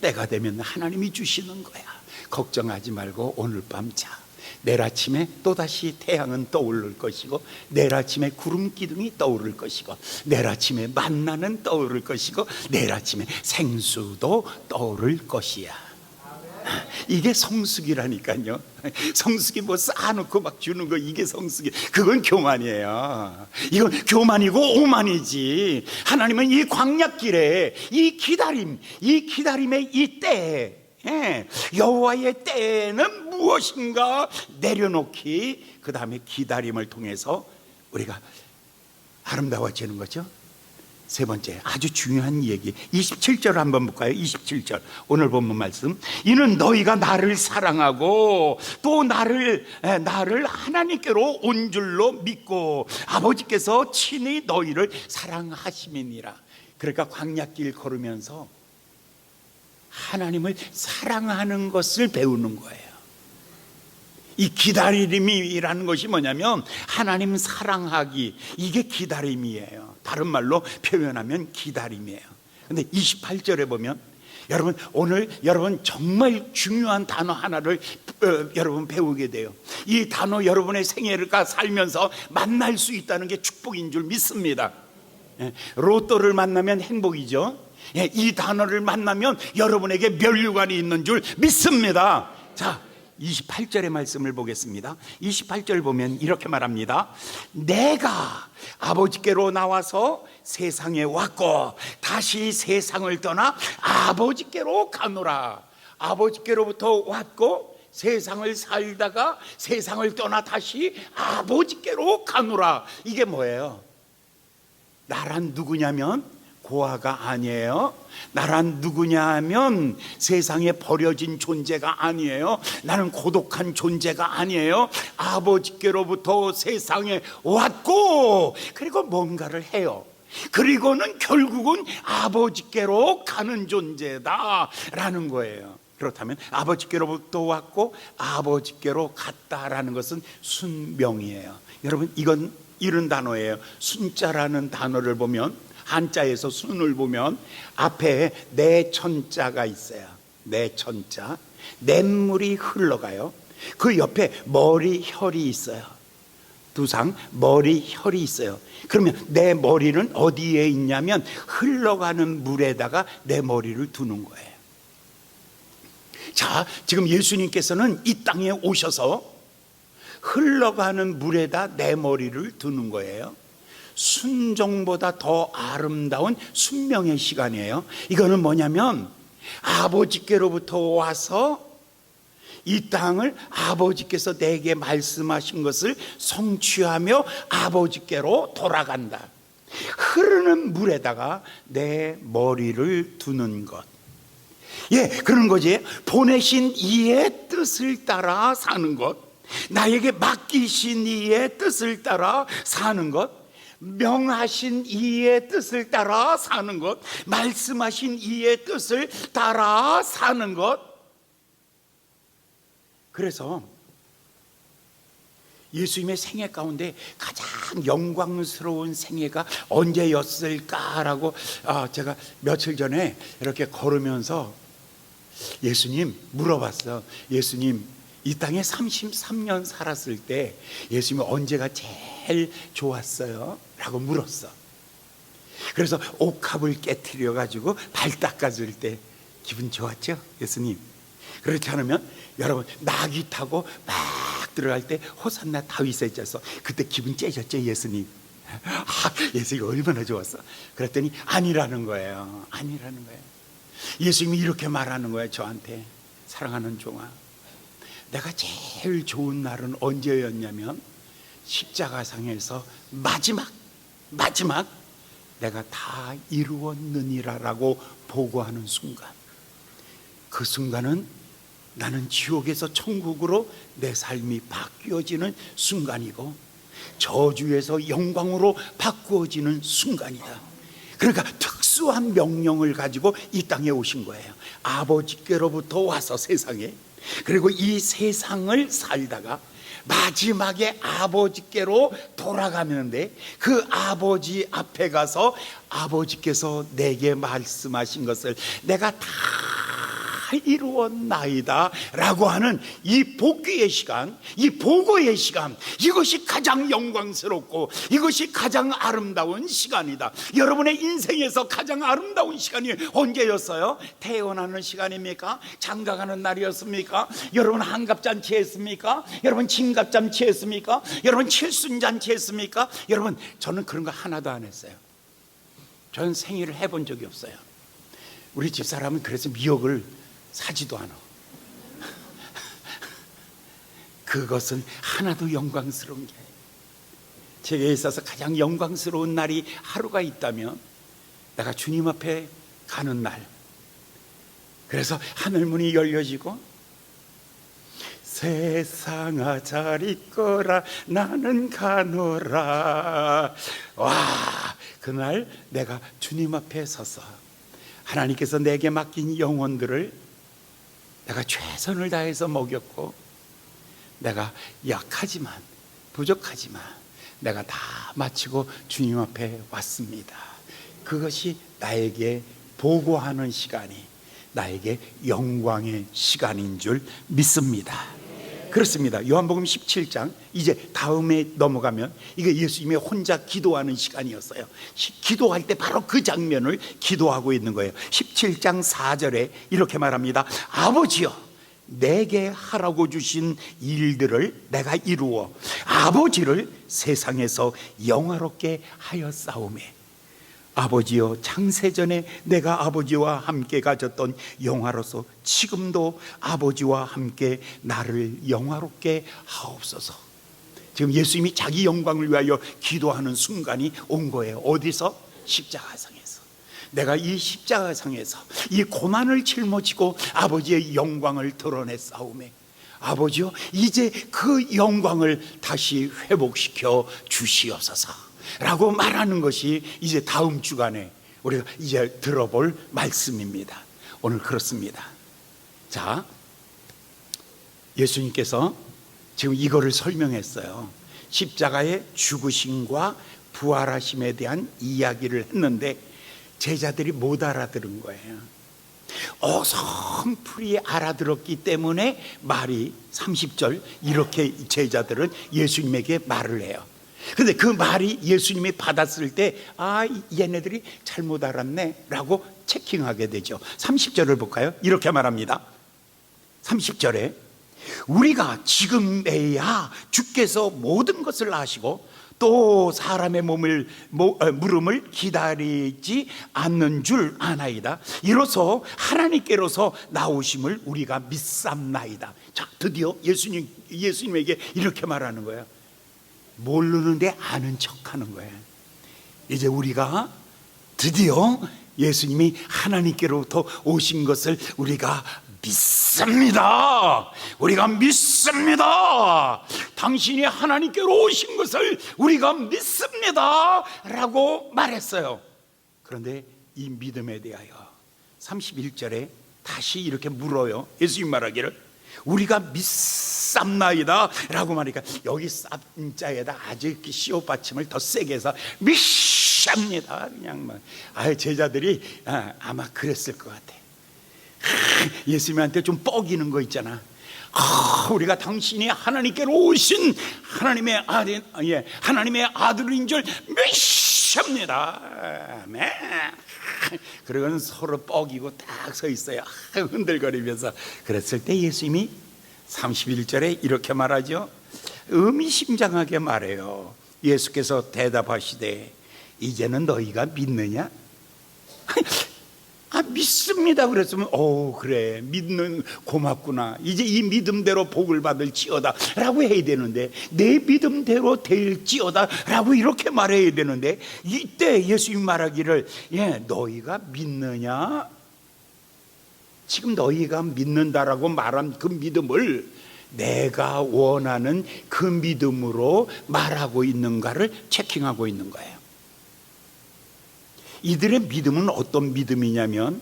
때가 되면 하나님이 주시는 거야. 걱정하지 말고 오늘 밤 자. 내일 아침에 또다시 태양은 떠오를 것이고, 내일 아침에 구름 기둥이 떠오를 것이고, 내일 아침에 만나는 떠오를 것이고, 내일 아침에 생수도 떠오를 것이야. 이게 성숙이라니까요. 성숙이 뭐 쌓아놓고 막 주는 거, 이게 성숙이, 그건 교만이에요. 이건 교만이고 오만이지. 하나님은 이 광야길에 이 기다림, 이 기다림의 이 때에, 여호와의 때에는 무엇인가 내려놓기, 그 다음에 기다림을 통해서 우리가 아름다워지는 거죠. 세 번째, 아주 중요한 얘기, 27절 한번 볼까요? 27절 오늘 본문 말씀. 이는 너희가 나를 사랑하고 또 나를 하나님께로 온 줄로 믿고 아버지께서 친히 너희를 사랑하심이니라. 그러니까 광야길 걸으면서 하나님을 사랑하는 것을 배우는 거예요. 이 기다림이라는 것이 뭐냐면 하나님 사랑하기, 이게 기다림이에요. 다른 말로 표현하면 기다림이에요. 근데 28절에 보면, 여러분 오늘 여러분 정말 중요한 단어 하나를 여러분 배우게 돼요. 이 단어 여러분의 생애가 살면서 만날 수 있다는 게 축복인 줄 믿습니다. 로또를 만나면 행복이죠. 이 단어를 만나면 여러분에게 면류관이 있는 줄 믿습니다. 자, 28절의 말씀을 보겠습니다. 28절 보면 이렇게 말합니다. 내가 아버지께로 나와서 세상에 왔고 다시 세상을 떠나 아버지께로 가노라. 아버지께로부터 왔고 세상을 살다가 세상을 떠나 다시 아버지께로 가노라. 이게 뭐예요? 나란 누구냐면 고아가 아니에요. 나란 누구냐 하면 세상에 버려진 존재가 아니에요. 나는 고독한 존재가 아니에요. 아버지께로부터 세상에 왔고 그리고 뭔가를 해요. 그리고는 결국은 아버지께로 가는 존재다라는 거예요. 그렇다면 아버지께로부터 왔고 아버지께로 갔다라는 것은 순명이에요. 여러분, 이건 이런 단어예요. 순자라는 단어를 보면, 한자에서 순을 보면 앞에 내천자가 있어요. 내천자, 냇물이 흘러가요. 그 옆에 머리혈이 있어요. 두상 머리혈이 있어요. 그러면 내 머리는 어디에 있냐면 흘러가는 물에다가 내 머리를 두는 거예요. 자, 지금 예수님께서는 이 땅에 오셔서 흘러가는 물에다 내 머리를 두는 거예요. 순종보다 더 아름다운 순명의 시간이에요. 이거는 뭐냐면 아버지께로부터 와서 이 땅을 아버지께서 내게 말씀하신 것을 성취하며 아버지께로 돌아간다. 흐르는 물에다가 내 머리를 두는 것. 그런 거지. 보내신 이의 뜻을 따라 사는 것, 나에게 맡기신 이의 뜻을 따라 사는 것, 명하신 이의 뜻을 따라 사는 것, 말씀하신 이의 뜻을 따라 사는 것. 그래서 예수님의 생애 가운데 가장 영광스러운 생애가 언제였을까라고 제가 며칠 전에 이렇게 걸으면서 예수님 물어봤어. 예수님, 이 땅에 33년 살았을 때 예수님이 언제가 제일 좋았어요? 라고 물었어. 그래서 옥합을 깨트려 가지고 발 닦아줄 때 기분 좋았죠? 예수님, 그렇지 않으면 여러분 나귀 타고 막 들어갈 때 호산나 다윗에 져서 그때 기분 째졌죠 예수님. 예수님이 얼마나 좋았어. 그랬더니 아니라는 거예요. 아니라는 거예요. 예수님이 이렇게 말하는 거예요 저한테. 사랑하는 종아, 내가 제일 좋은 날은 언제였냐면 십자가상에서 마지막 내가 다 이루었느니라라고 보고하는 순간. 그 순간은 나는 지옥에서 천국으로 내 삶이 바뀌어지는 순간이고 저주에서 영광으로 바꾸어지는 순간이다. 그러니까 특수한 명령을 가지고 이 땅에 오신 거예요. 아버지께로부터 와서 세상에, 그리고 이 세상을 살다가 마지막에 아버지께로 돌아가는데 그 아버지 앞에 가서 아버지께서 내게 말씀하신 것을 내가 다 이루었나이다 라고 하는 이 복귀의 시간, 이 보고의 시간, 이것이 가장 영광스럽고 이것이 가장 아름다운 시간이다. 여러분의 인생에서 가장 아름다운 시간이 언제였어요? 태어나는 시간입니까? 장가가는 날이었습니까? 여러분 한갑잔치 했습니까? 여러분 진갑잔치 했습니까? 여러분 칠순잔치 했습니까? 여러분 저는 그런 거 하나도 안 했어요. 저는 생일을 해본 적이 없어요. 우리 집사람은 그래서 미역을 사지도 않아. 그것은 하나도 영광스러운 게 아니에요. 제게 있어서 가장 영광스러운 날이 하루가 있다면 내가 주님 앞에 가는 날. 그래서 하늘문이 열려지고 세상아 잘 있거라 나는 가노라. 와, 그날 내가 주님 앞에 서서 하나님께서 내게 맡긴 영혼들을 내가 최선을 다해서 먹였고 내가 약하지만 부족하지만 내가 다 마치고 주님 앞에 왔습니다. 그것이 나에게 보고하는 시간이 나에게 영광의 시간인 줄 믿습니다. 그렇습니다. 요한복음 17장 이제 다음에 넘어가면 이게 예수님이 혼자 기도하는 시간이었어요. 기도할 때 바로 그 장면을 기도하고 있는 거예요. 17장 4절에 이렇게 말합니다. 아버지여 내게 하라고 주신 일들을 내가 이루어 아버지를 세상에서 영화롭게 하였사오매. 아버지여 창세전에 내가 아버지와 함께 가졌던 영화로서 지금도 아버지와 함께 나를 영화롭게 하옵소서. 지금 예수님이 자기 영광을 위하여 기도하는 순간이 온 거예요. 어디서? 십자가상에서. 내가 이 십자가상에서 이 고난을 짊어지고 아버지의 영광을 드러냈사오매. 아버지여 이제 그 영광을 다시 회복시켜 주시옵소서 라고 말하는 것이 이제 다음 주간에 우리가 이제 들어볼 말씀입니다. 오늘 그렇습니다. 자, 예수님께서 지금 이거를 설명했어요. 십자가의 죽으심과 부활하심에 대한 이야기를 했는데 제자들이 못 알아들은 거예요. 어설프게 알아들었기 때문에 말이 30절 이렇게 제자들은 예수님에게 말을 해요. 근데 그 말이 예수님이 받았을 때 얘네들이 잘못 알았네 라고 체킹하게 되죠. 30절을 볼까요? 이렇게 말합니다. 30절에 우리가 지금에야 주께서 모든 것을 아시고 또 사람의 물음을 기다리지 않는 줄 아나이다. 이로써 하나님께로서 나오심을 우리가 믿삼나이다. 자, 드디어 예수님에게 이렇게 말하는 거예요. 모르는데 아는 척하는 거예요. 이제 우리가 드디어 예수님이 하나님께로부터 오신 것을 우리가 믿습니다. 우리가 믿습니다. 당신이 하나님께로 오신 것을 우리가 믿습니다 라고 말했어요. 그런데 이 믿음에 대하여 31절에 다시 이렇게 물어요. 예수님 말하기를 우리가 믿삼나이다 라고 말하니까 여기 쌈자에다 아주 이렇게 시옷 받침을 더 세게 해서 믿습니다. 그냥 막 제자들이 아마 그랬을 것 같아. 예수님한테 좀 뻐기는 거 있잖아. 우리가 당신이 하나님께로 오신 하나님의 아들인 줄 믿습니다. 아멘. 그러고는 서로 뻐기고 딱 서 있어요. 흔들거리면서. 그랬을 때 예수님이 31절에 이렇게 말하죠. 의미심장하게 말해요. 예수께서 대답하시되 이제는 너희가 믿느냐? 믿습니다. 그랬으면 그래, 믿는 고맙구나, 이제 이 믿음대로 복을 받을지어다 라고 해야 되는데, 내 믿음대로 될지어다 라고 이렇게 말해야 되는데, 이때 예수님 말하기를 너희가 믿느냐? 지금 너희가 믿는다라고 말한 그 믿음을 내가 원하는 그 믿음으로 말하고 있는가를 체킹하고 있는 거예요. 이들의 믿음은 어떤 믿음이냐면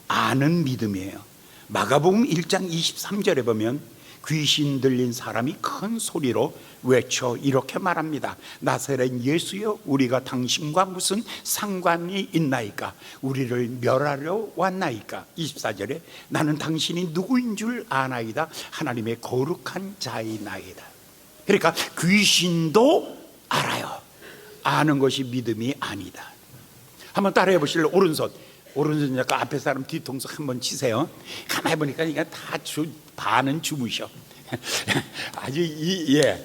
아는 믿음이에요. 마가복음 1장 23절에 보면 귀신 들린 사람이 큰 소리로 외쳐 이렇게 말합니다. 나사렛 예수여, 우리가 당신과 무슨 상관이 있나이까? 우리를 멸하려 왔나이까? 24절에 나는 당신이 누구인 줄 아나이다. 하나님의 거룩한 자이나이다. 그러니까 귀신도 알아요. 아는 것이 믿음이 아니다. 한번 따라해 보실래요? 오른손 약간 앞에 사람 뒤통수 한번 치세요. 가만히 보니까 이게 다 반은 주무셔. 아주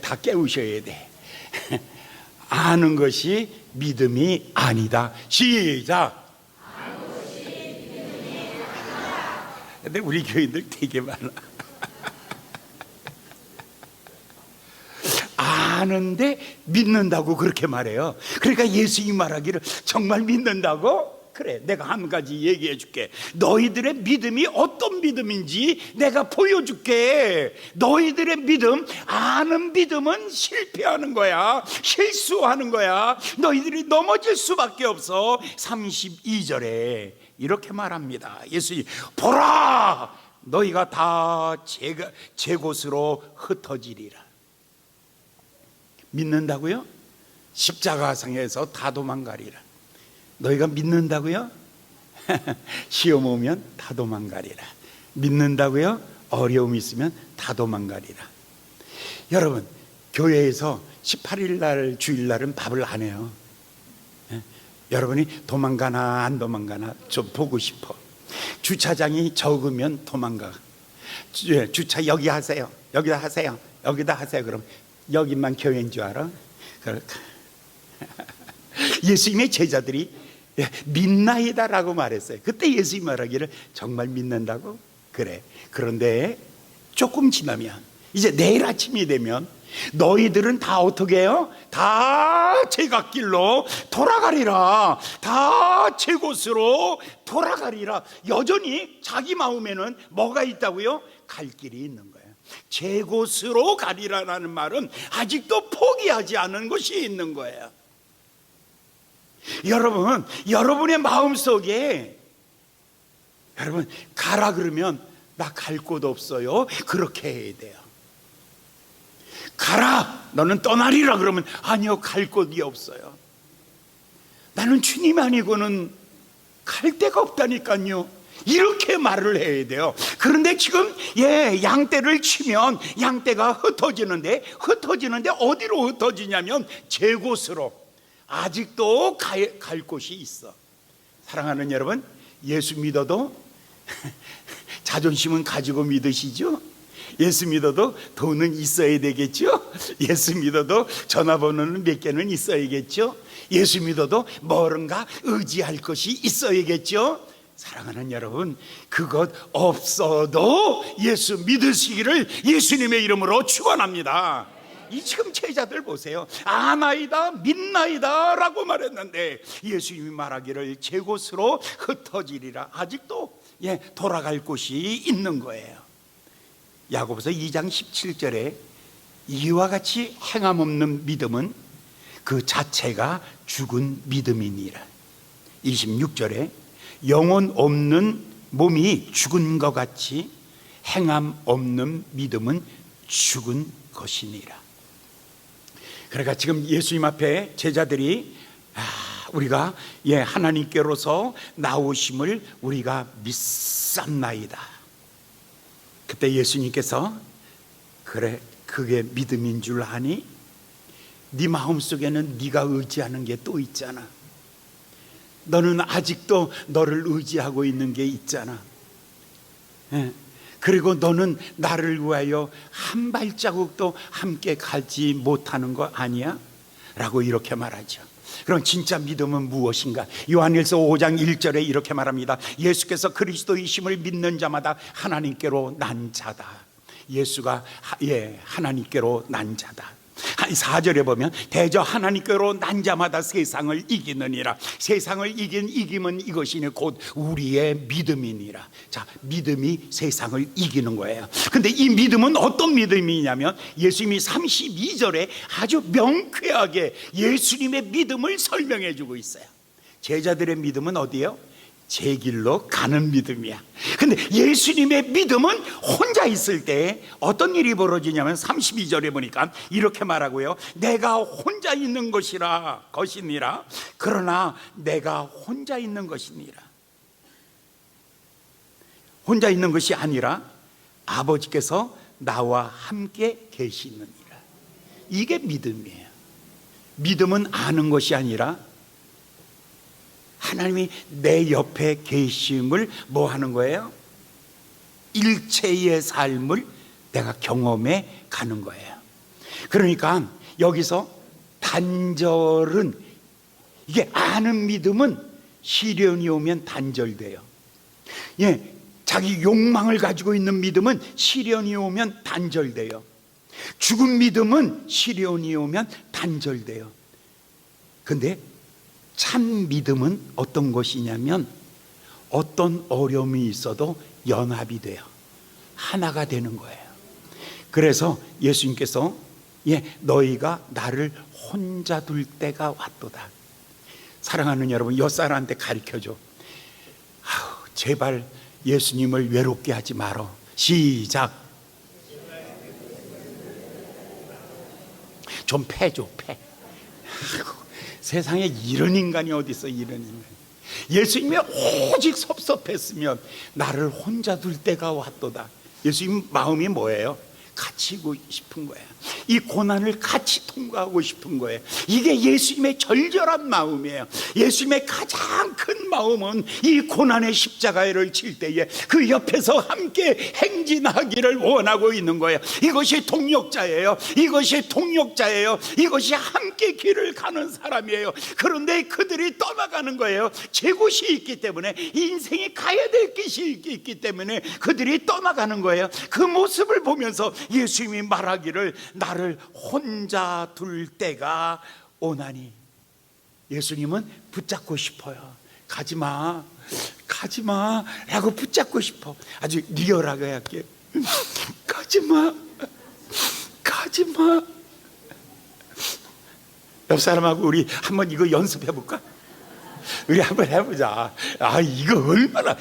다 깨우셔야 돼. 아는 것이 믿음이 아니다. 시작. 근데 우리 교인들 되게 많아. 아는데 믿는다고 그렇게 말해요. 그러니까 예수님이 말하기를 정말 믿는다고? 그래, 내가 한 가지 얘기해 줄게. 너희들의 믿음이 어떤 믿음인지 내가 보여줄게. 너희들의 믿음, 아는 믿음은 실패하는 거야. 실수하는 거야. 너희들이 넘어질 수밖에 없어. 32절에 이렇게 말합니다. 예수님, 보라, 너희가 다 제 곳으로 흩어지리라. 믿는다고요? 십자가상에서 다 도망가리라. 너희가 믿는다고요? 시험 오면 다 도망가리라. 믿는다고요? 어려움 있으면 다 도망가리라. 여러분, 교회에서 18일 날 주일날은 밥을 안 해요. 여러분이 도망가나 안 도망가나 좀 보고 싶어. 주차장이 적으면 도망가. 주차 여기 하세요. 여기다 하세요. 여기다 하세요. 그럼 여기만 교회인 줄 알아? 예수님의 제자들이 믿나이다라고 말했어요. 그때 예수님이 말하기를 정말 믿는다고? 그래. 그런데 조금 지나면, 이제 내일 아침이 되면 너희들은 다 어떻게 해요? 다 제갓길로 돌아가리라. 다 제 곳으로 돌아가리라. 여전히 자기 마음에는 뭐가 있다고요? 갈 길이 있는 거예요. 제 곳으로 가리라라는 말은 아직도 포기하지 않은 것이 있는 거예요. 여러분, 여러분의 마음속에 여러분 가라 그러면 나 갈 곳 없어요. 그렇게 해야 돼요. 가라, 너는 떠나리라 그러면 아니요, 갈 곳이 없어요. 나는 주님 아니고는 갈 데가 없다니까요. 이렇게 말을 해야 돼요. 그런데 지금 양떼를 치면 양떼가 흩어지는데 어디로 흩어지냐면 제 곳으로. 아직도 갈 곳이 있어. 사랑하는 여러분, 예수 믿어도 자존심은 가지고 믿으시죠? 예수 믿어도 돈은 있어야 되겠죠? 예수 믿어도 전화번호는 몇 개는 있어야겠죠? 예수 믿어도 뭔가 의지할 것이 있어야겠죠? 사랑하는 여러분, 그것 없어도 예수 믿으시기를 예수님의 이름으로 축원합니다. 이 지금 제자들 보세요. 아나이다, 믿나이다 라고 말했는데 예수님이 말하기를 제 곳으로 흩어지리라. 아직도 돌아갈 곳이 있는 거예요. 야고보서 2장 17절에 이와 같이 행함 없는 믿음은 그 자체가 죽은 믿음이니라. 26절에 영혼 없는 몸이 죽은 것 같이 행함 없는 믿음은 죽은 것이니라. 그러니까 지금 예수님 앞에 제자들이 우리가 하나님께로서 나오심을 우리가 믿삼나이다. 그때 예수님께서 그래, 그게 믿음인 줄 아니? 네 마음속에는 네가 의지하는 게 또 있잖아. 너는 아직도 너를 의지하고 있는 게 있잖아. 예. 그리고 너는 나를 위하여 한 발자국도 함께 가지 못하는 거 아니야? 라고 이렇게 말하죠. 그럼 진짜 믿음은 무엇인가? 요한일서 5장 1절에 이렇게 말합니다. 예수께서 그리스도이심을 믿는 자마다 하나님께로 난 자다. 예수가 하나님께로 난 자다. 4절에 보면 대저 하나님께로 난 자마다 세상을 이기느니라. 세상을 이김은 이것이니 곧 우리의 믿음이니라. 자, 믿음이 세상을 이기는 거예요. 근데 이 믿음은 어떤 믿음이냐면 예수님이 32절에 아주 명쾌하게 예수님의 믿음을 설명해 주고 있어요. 제자들의 믿음은 어디예요? 제 길로 가는 믿음이야. 근데 예수님의 믿음은 혼자 있을 때 어떤 일이 벌어지냐면 32절에 보니까 이렇게 말하고요. 내가 혼자 있는 것이니라. 그러나 내가 혼자 있는 것이니라. 혼자 있는 것이 아니라 아버지께서 나와 함께 계시느니라. 이게 믿음이에요. 믿음은 아는 것이 아니라 하나님이 내 옆에 계심을 뭐 하는 거예요? 일체의 삶을 내가 경험해 가는 거예요. 그러니까 여기서 단절은, 이게 아는 믿음은 시련이 오면 단절돼요. 예, 자기 욕망을 가지고 있는 믿음은 시련이 오면 단절돼요. 죽은 믿음은 시련이 오면 단절돼요. 근데 참 믿음은 어떤 것이냐면 어떤 어려움이 있어도 연합이 돼요. 하나가 되는 거예요. 그래서 예수님께서 너희가 나를 혼자 둘 때가 왔도다. 사랑하는 여러분, 옆사람한테 가르쳐줘. 제발 예수님을 외롭게 하지 말어. 시작. 좀 패줘, 패. 세상에 이런 인간이 어디 있어, 이런 인간. 예수님이 오직 섭섭했으면 나를 혼자 둘 때가 왔도다. 예수님 마음이 뭐예요? 같이 있고 싶은 거예요. 이 고난을 같이 통과하고 싶은 거예요. 이게 예수님의 절절한 마음이에요. 예수님의 가장 큰 마음은 이 고난의 십자가를 칠 때에 그 옆에서 함께 행진하기를 원하고 있는 거예요. 이것이 동역자예요. 이것이 동역자예요. 이것이 함께 길을 가는 사람이에요. 그런데 그들이 떠나가는 거예요. 제 곳이 있기 때문에, 인생이 가야 될 곳이 있기 때문에 그들이 떠나가는 거예요. 그 모습을 보면서 예수님이 말하기를 나를 혼자 둘 때가 오나니. 예수님은 붙잡고 싶어요. 가지마, 가지마 라고 붙잡고 싶어. 아주 리얼하게 할게요. 가지마, 가지마. 옆 사람하고 우리 한번 이거 연습해 볼까? 우리 한번 해보자. 이거 얼마나,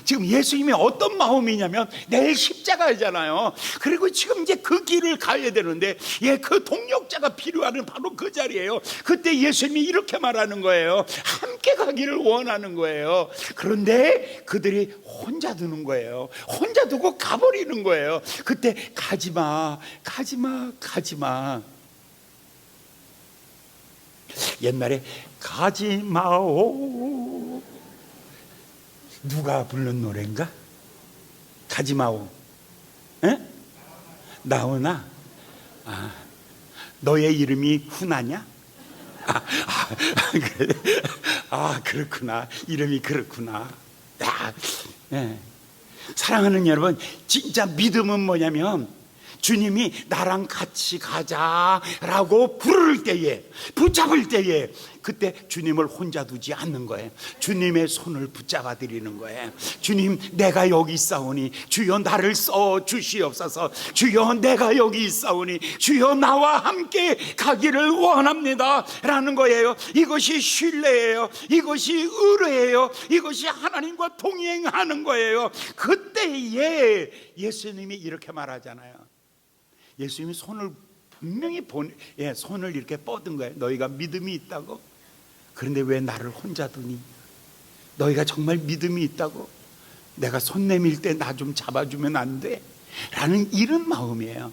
지금 예수님이 어떤 마음이냐면 내일 십자가잖아요. 그리고 지금 이제 그 길을 가야 되는데, 그 동역자가 필요한 바로 그 자리예요. 그때 예수님이 이렇게 말하는 거예요. 함께 가기를 원하는 거예요. 그런데 그들이 혼자 두는 거예요. 혼자 두고 가버리는 거예요. 그때 가지마, 가지마, 가지마. 옛날에 가지마오, 누가 부른 노래인가? 가지마오. 에? 나오나? 너의 이름이 훈하냐? 그래. 그렇구나. 이름이 그렇구나. 사랑하는 여러분, 진짜 믿음은 뭐냐면 주님이 나랑 같이 가자라고 부를 때에, 붙잡을 때에, 그때 주님을 혼자 두지 않는 거예요. 주님의 손을 붙잡아 드리는 거예요. 주님, 내가 여기 있사오니 주여 나를 써 주시옵소서. 주여 내가 여기 있사오니 주여 나와 함께 가기를 원합니다 라는 거예요. 이것이 신뢰예요. 이것이 의뢰예요. 이것이 하나님과 동행하는 거예요. 그때에 예수님이 이렇게 말하잖아요. 예수님이 손을 분명히 손을 이렇게 뻗은 거예요. 너희가 믿음이 있다고? 그런데 왜 나를 혼자 두니? 너희가 정말 믿음이 있다고? 내가 손 내밀 때 나 좀 잡아주면 안 돼? 라는 이런 마음이에요.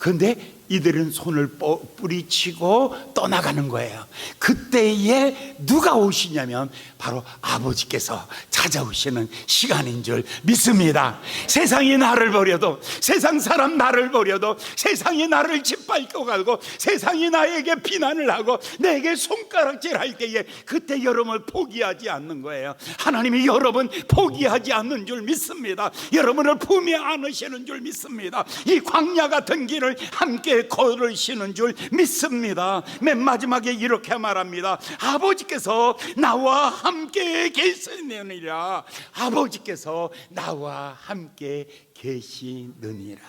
그런데 이들은 손을 뿌리치고 떠나가는 거예요. 그때에 누가 오시냐면 바로 아버지께서 찾아오시는 시간인 줄 믿습니다. 세상이 나를 버려도, 세상 사람 나를 버려도, 세상이 나를 짓밟고 가고, 세상이 나에게 비난을 하고 내게 손가락질 할 때에 그때 여러분을 포기하지 않는 거예요. 하나님이 여러분 포기하지 않는 줄 믿습니다. 여러분을 품에 안으시는 줄 믿습니다. 이 광야 같은 길을 함께 걸으시는 줄 믿습니다. 맨 마지막에 이렇게 말합니다. 아버지께서 나와 함께 계시느니라. 아버지께서 나와 함께 계시느니라.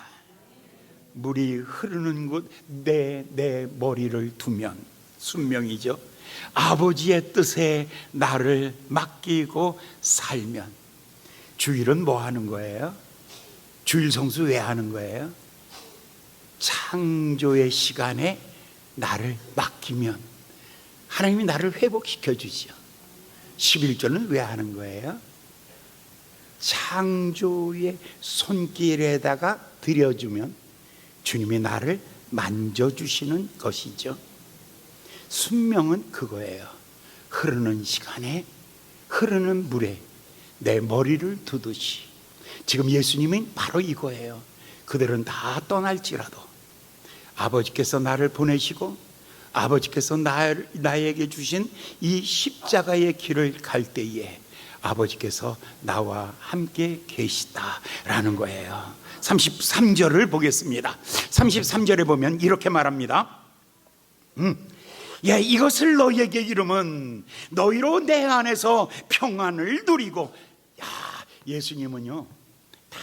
물이 흐르는 곳 내 머리를 두면 순명이죠. 아버지의 뜻에 나를 맡기고 살면. 주일은 뭐 하는 거예요? 주일 성수 왜 하는 거예요? 창조의 시간에 나를 맡기면 하나님이 나를 회복시켜 주시죠. 11조는 왜 하는 거예요? 창조의 손길에다가 들여주면 주님이 나를 만져주시는 것이죠. 순명은 그거예요. 흐르는 시간에, 흐르는 물에 내 머리를 두듯이. 지금 예수님은 바로 이거예요. 그들은 다 떠날지라도 아버지께서 나를 보내시고 아버지께서 나에게 주신 이 십자가의 길을 갈 때에 아버지께서 나와 함께 계시다라는 거예요. 33절을 보겠습니다. 33절에 보면 이렇게 말합니다. 이것을 너희에게 이르면 너희로 내 안에서 평안을 누리고. 예수님은요 다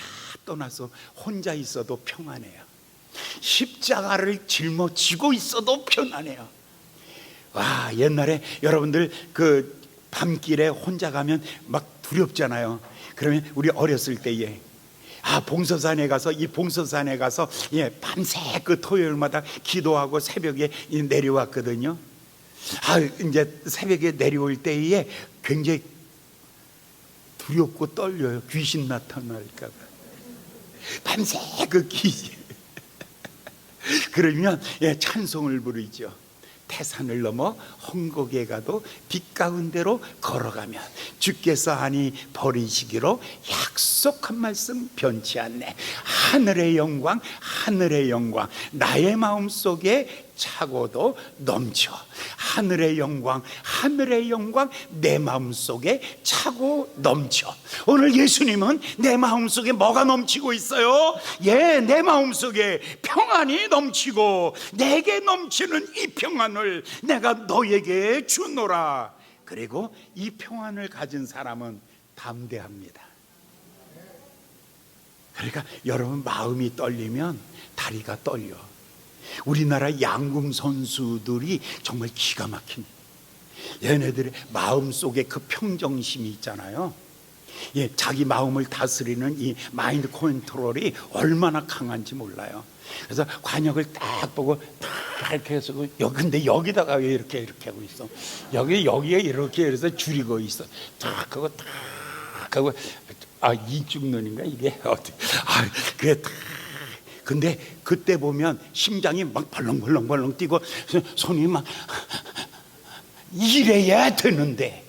떠나서 혼자 있어도 평안해요. 십자가를 짊어지고 있어도 편안해요. 옛날에 여러분들 그 밤길에 혼자 가면 막 두렵잖아요. 그러면 우리 어렸을 때에 봉서산에 가서 밤새 그 토요일마다 기도하고 새벽에 내려왔거든요. 이제 새벽에 내려올 때에 굉장히 두렵고 떨려요. 귀신 나타날까 봐. 밤새 그 귀신. 그러면 찬송을 부르죠. 태산을 넘어 헝곡에 가도 빛 가운데로 걸어가면 주께서 하니 버리시기로 약속한 말씀 변치 않네. 하늘의 영광, 하늘의 영광, 나의 마음속에 차고도 넘쳐. 하늘의 영광, 하늘의 영광, 내 마음속에 차고 넘쳐. 오늘 예수님은 내 마음속에 뭐가 넘치고 있어요? 내 마음속에 평안이 넘치고 내게 넘치는 이 평안을 내가 너에게 주노라. 그리고 이 평안을 가진 사람은 담대합니다. 그러니까 여러분 마음이 떨리면 다리가 떨려. 우리나라 양궁 선수들이 정말 기가 막힙니다. 얘네들의 마음속에 그 평정심이 있잖아요. 자기 마음을 다스리는 이 마인드 컨트롤이 얼마나 강한지 몰라요. 그래서 관역을 딱 보고 딱 이렇게 해서 근데 여기다가 왜 이렇게 하고 있어? 여기에 이렇게 해서 줄이고 있어. 딱 그거 딱 하고 이쪽 눈인가 이게 어떻게? 그래 딱. 근데 그때 보면 심장이 막 벌렁벌렁 뛰고 손이 막 이래야 되는데,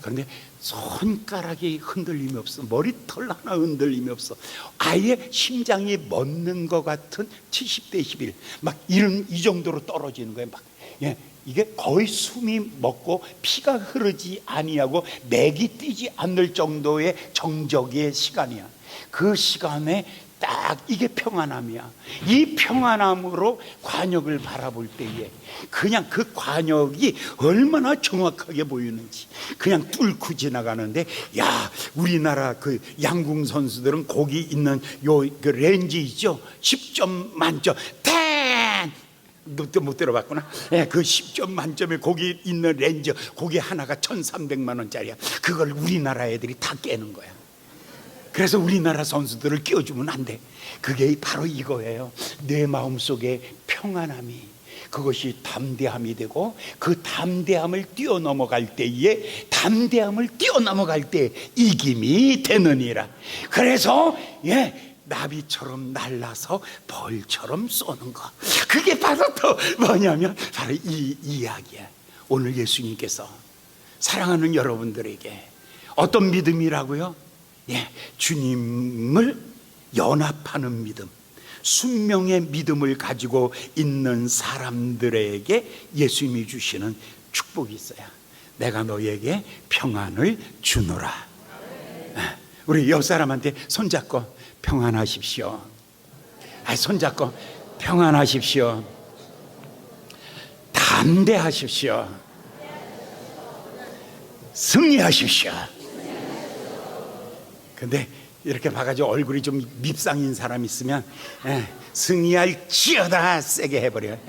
그런데 손가락이 흔들림이 없어. 머리털 하나 흔들림이 없어. 아예 심장이 멎는 것 같은 70대11 막 이 정도로 떨어지는 거예요. 이게 거의 숨이 멎고 피가 흐르지 아니하고 맥이 뛰지 않을 정도의 정적의 시간이야. 그 시간에 딱 이게 평안함이야. 이 평안함으로 관역을 바라볼 때에 그냥 그 관역이 얼마나 정확하게 보이는지 그냥 뚫고 지나가는데, 우리나라 그 양궁 선수들은 거기 있는 그 렌즈 있죠? 10점 만점 못 들어봤구나. 그 10점 만점에 거기 있는 렌즈, 거기 하나가 1,300만 원짜리야. 그걸 우리나라 애들이 다 깨는 거야. 그래서 우리나라 선수들을 끼워주면 안 돼. 그게 바로 이거예요. 내 마음속에 평안함이, 그것이 담대함이 되고, 그 담대함을 뛰어넘어갈 때에 이김이 되느니라. 그래서 나비처럼 날라서 벌처럼 쏘는 것. 그게 바로 또 뭐냐면 바로 이 이야기야. 오늘 예수님께서 사랑하는 여러분들에게 어떤 믿음이라고요? 예, 주님을 연합하는 믿음, 순명의 믿음을 가지고 있는 사람들에게 예수님이 주시는 축복이 있어요. 내가 너에게 평안을 주노라. 우리 옆 사람한테 손잡고 평안하십시오. 손잡고 평안하십시오. 담대하십시오. 승리하십시오. 근데 이렇게 봐가지고 얼굴이 좀 밉상인 사람 있으면 승리할지어다 세게 해버려요.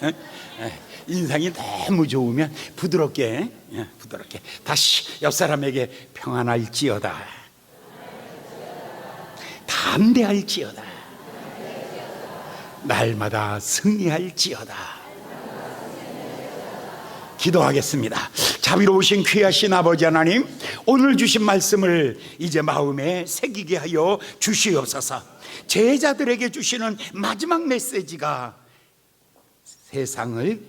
인상이 너무 좋으면 부드럽게 다시 옆 사람에게 평안할지어다, 담대할지어다, 날마다 승리할지어다. 기도하겠습니다. 자비로우신 귀하신 아버지 하나님, 오늘 주신 말씀을 이제 마음에 새기게 하여 주시옵소서. 제자들에게 주시는 마지막 메시지가 세상을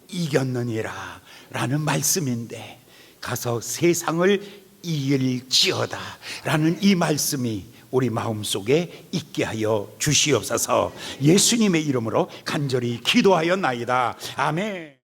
이겼느니라 라는 말씀인데, 가서 세상을 이길지어다 라는 이 말씀이 우리 마음속에 있게 하여 주시옵소서. 예수님의 이름으로 간절히 기도하였나이다. 아멘.